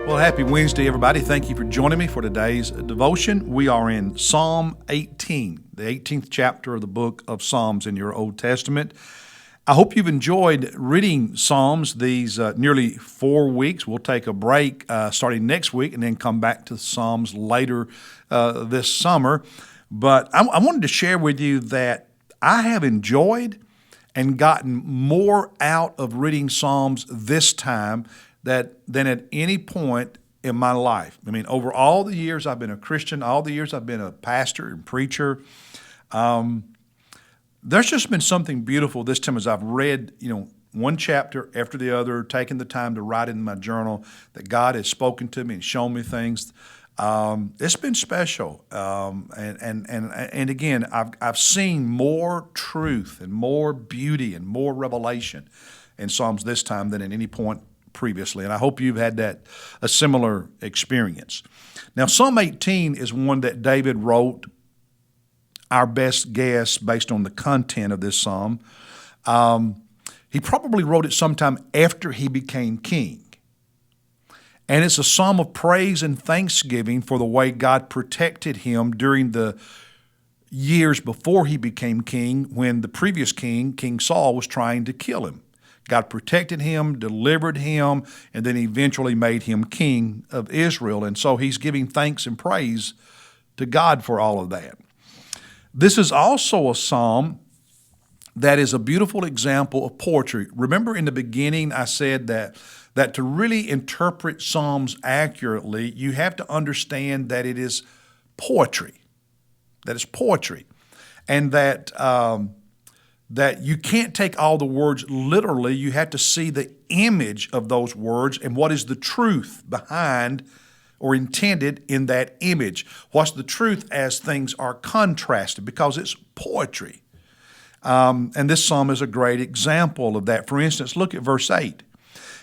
Well, happy Wednesday, everybody. Thank you for joining me for today's devotion. We are in Psalm 18, the 18th chapter of the book of Psalms in your Old Testament. I hope you've enjoyed reading Psalms these nearly 4 weeks. We'll take a break starting next week and then come back to Psalms later this summer. But I wanted to share with you that I have enjoyed and gotten more out of reading Psalms this time than at any point in my life. I mean, over all the years I've been a Christian, all the years I've been a pastor and preacher, there's just been something beautiful this time as I've read, one chapter after the other, taking the time to write in my journal that God has spoken to me and shown me things. It's been special, and again, I've seen more truth and more beauty and more revelation in Psalms this time than at any point previously, and I hope you've had a similar experience. Now, Psalm 18 is one that David wrote. Our best guess, based on the content of this psalm, he probably wrote it sometime after he became king. And it's a psalm of praise and thanksgiving for the way God protected him during the years before he became king, when the previous king, King Saul, was trying to kill him. God protected him, delivered him, and then eventually made him king of Israel. And so he's giving thanks and praise to God for all of that. This is also a psalm that is a beautiful example of poetry. Remember in the beginning I said that to really interpret Psalms accurately, you have to understand that it is poetry. That it's poetry. And that you can't take all the words literally. You have to see the image of those words and what is the truth behind or intended in that image. What's the truth as things are contrasted, because it's poetry. And this psalm is a great example of that. For instance, look at verse 8.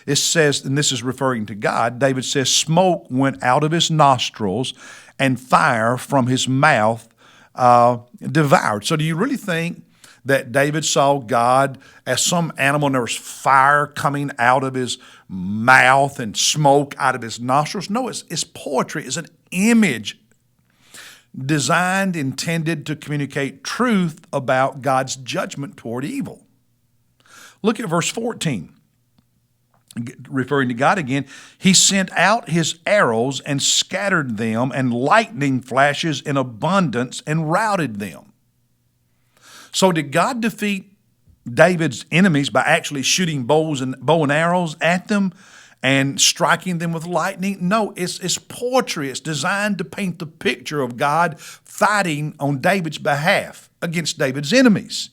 It says, and this is referring to God, David says, "Smoke went out of his nostrils and fire from his mouth devoured." So do you really think that David saw God as some animal and there was fire coming out of his mouth and smoke out of his nostrils? No, it's poetry. It's an image designed, intended to communicate truth about God's judgment toward evil. Look at verse 14. Referring to God again, "He sent out his arrows and scattered them, and lightning flashes in abundance and routed them." So did God defeat David's enemies by actually shooting bow and arrows at them and striking them with lightning? No, it's poetry. It's designed to paint the picture of God fighting on David's behalf against David's enemies.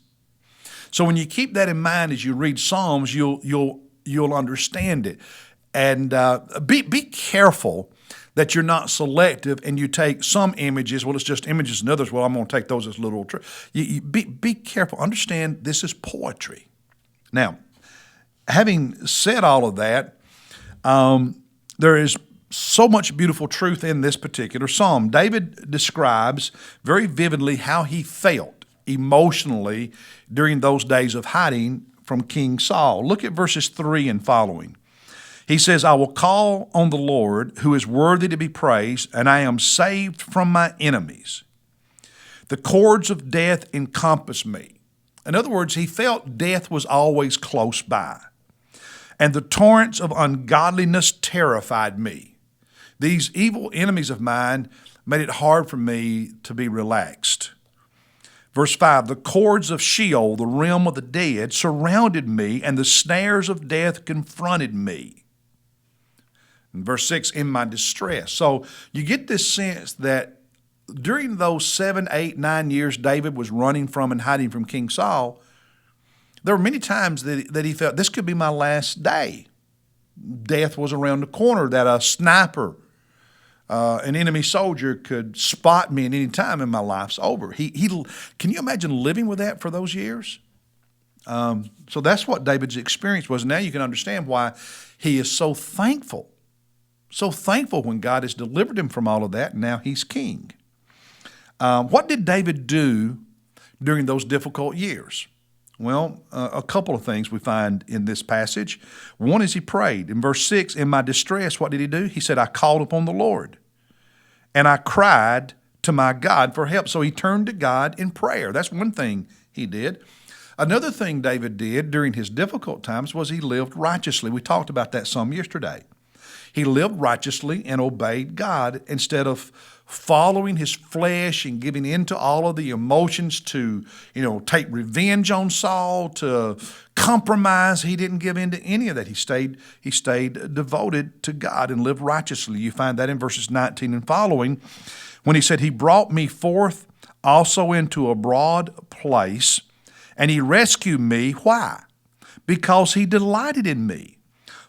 So when you keep that in mind as you read Psalms, you'll understand it. And be careful that you're not selective and you take some images, well, it's just images, and others, well, I'm going to take those as literal truth. Be careful. Understand this is poetry. Now, having said all of that, there is so much beautiful truth in this particular psalm. David describes very vividly how he felt emotionally during those days of hiding from King Saul. Look at verses 3 and following. He says, "I will call on the Lord, who is worthy to be praised, and I am saved from my enemies. The cords of death encompass me." In other words, he felt death was always close by. "And the torrents of ungodliness terrified me." These evil enemies of mine made it hard for me to be relaxed. Verse 5, "The cords of Sheol, the realm of the dead, surrounded me, and the snares of death confronted me." In verse 6, "In my distress." So you get this sense that during those 7, 8, 9 years David was running from and hiding from King Saul, there were many times that he felt, this could be my last day. Death was around the corner, that a sniper, an enemy soldier could spot me at any time and my life's over. Can you imagine living with that for those years? So that's what David's experience was. Now you can understand why he is so thankful when God has delivered him from all of that, and now he's king. What did David do during those difficult years? Well, a couple of things we find in this passage. One is he prayed. In verse 6, in my distress, what did he do? He said, I called upon the Lord, and I cried to my God for help. So he turned to God in prayer. That's one thing he did. Another thing David did during his difficult times was he lived righteously. We talked about that some yesterday. He lived righteously and obeyed God instead of following his flesh and giving into all of the emotions to, take revenge on Saul, to compromise. He didn't give in to any of that. He stayed devoted to God and lived righteously. You find that in verses 19 and following when he said, he brought me forth also into a broad place, and he rescued me. Why? Because he delighted in me.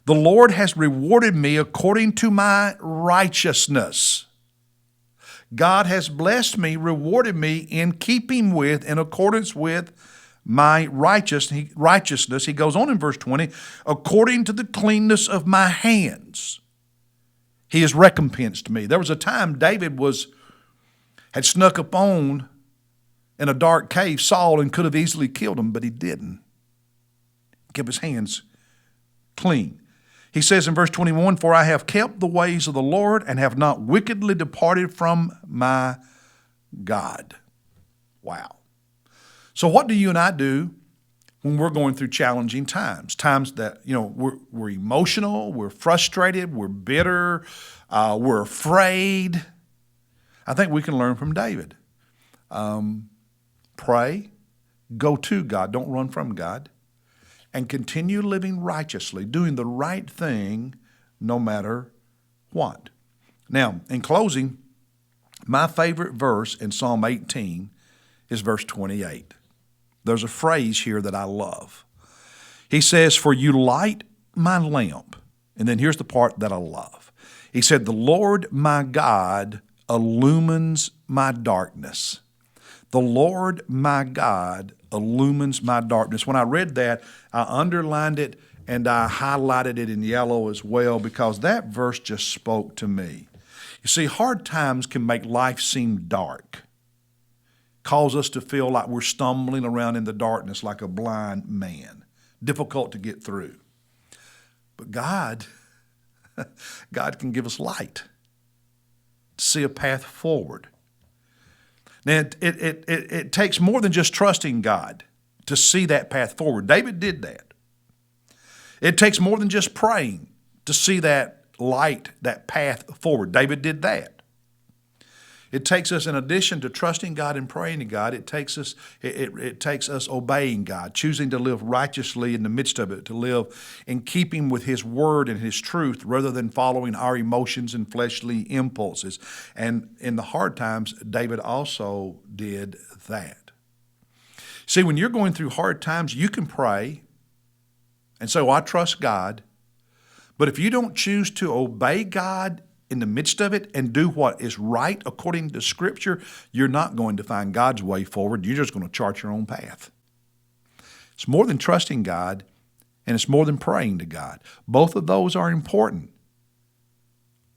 The Lord has rewarded me according to my righteousness. God has blessed me, rewarded me in keeping with, in accordance with my righteousness. He goes on in verse 20, according to the cleanness of my hands. He has recompensed me. There was a time David had snuck up on in a dark cave Saul and could have easily killed him, but he didn't. He kept his hands clean. He says in verse 21, for I have kept the ways of the Lord and have not wickedly departed from my God. Wow. So what do you and I do when we're going through challenging times? Times that, we're emotional, we're frustrated, we're bitter, we're afraid. I think we can learn from David. Pray, go to God, don't run from God, and continue living righteously, doing the right thing no matter what. Now, in closing, my favorite verse in Psalm 18 is verse 28. There's a phrase here that I love. He says, for you light my lamp. And then here's the part that I love. He said, the Lord my God illumines my darkness. The Lord my God illumines my darkness. When I read that, I underlined it and I highlighted it in yellow as well because that verse just spoke to me. You see, hard times can make life seem dark, cause us to feel like we're stumbling around in the darkness like a blind man, difficult to get through. But God can give us light to see a path forward. Now, it takes more than just trusting God to see that path forward. David did that. It takes more than just praying to see that light, that path forward. David did that. It takes us, in addition to trusting God and praying to God, it takes us obeying God, choosing to live righteously in the midst of it, to live in keeping with His Word and His truth rather than following our emotions and fleshly impulses. And in the hard times, David also did that. See, when you're going through hard times, you can pray and say, well, I trust God. But if you don't choose to obey God in the midst of it and do what is right according to Scripture, you're not going to find God's way forward. You're just going to chart your own path. It's more than trusting God, and it's more than praying to God. Both of those are important.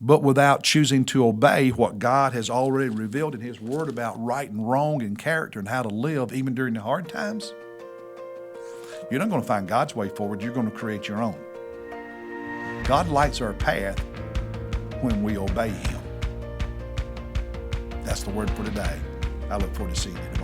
But without choosing to obey what God has already revealed in His Word about right and wrong and character and how to live even during the hard times, you're not going to find God's way forward. You're going to create your own. God lights our path when we obey Him. That's the word for today. I look forward to seeing you tomorrow.